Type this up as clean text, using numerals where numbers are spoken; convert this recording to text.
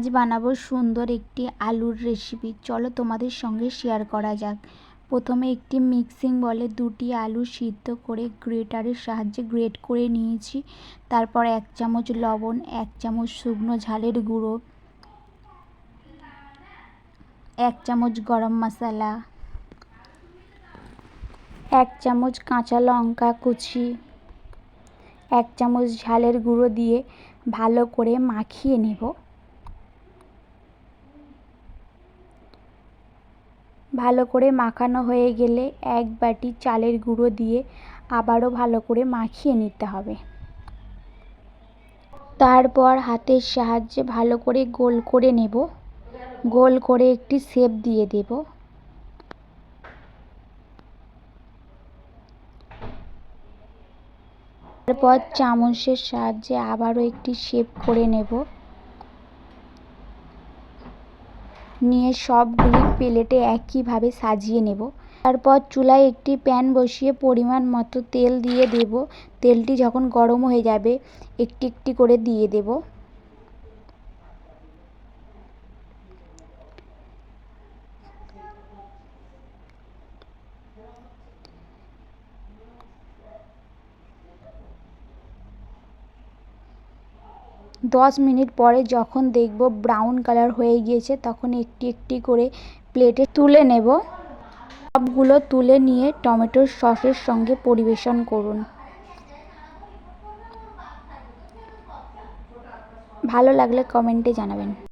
আজ বানাবো সুন্দর একটি আলুর রেসিপি। চলো তোমাদের সঙ্গে শেয়ার করা যাক। প্রথমে একটি মিক্সিং বলে দুটি আলু সিদ্ধ করে গ্রেটারের সাহায্যে গ্রেট করে নিয়েছি। তারপর 1 চামচ লবণ, 1 চামচ শুকনো ঝালের গুঁড়ো, 1 চামচ গরম মশলা, 1 চামচ কাঁচা লঙ্কা কুচি, 1 চামচ ঝালের গুঁড়ো দিয়ে ভালো করে মাখিয়ে নেব। ভালো করে মাখানো হয়ে গেলে 1 বাটি চালের গুঁড়ো দিয়ে আবারও ভালো করে মাখিয়ে নিতে হবে। তারপর হাতের সাহায্যে ভালো করে গোল করে নেব। গোল করে একটি শেপ দিয়ে দেব। তারপর চামচের সাহায্যে আবারও একটি শেপ করে নেব। নিয়ে সবগুলি প্লেটে একইভাবে সাজিয়ে নেব। তারপর চুলায় একটি প্যান বসিয়ে পরিমাণ মতো তেল দিয়ে দেব। তেলটি যখন গরম হয়ে যাবে একটি একটি করে দিয়ে দেব। দশ মিনিট পরে যখন দেখব ব্রাউন কালার হয়ে গিয়েছে তখন একটি একটি করে প্লেটে তুলে নেব। সবগুলো তুলে নিয়ে টমেটোর সসের সঙ্গে পরিবেশন করুন। ভালো লাগলে কমেন্টে জানাবেন।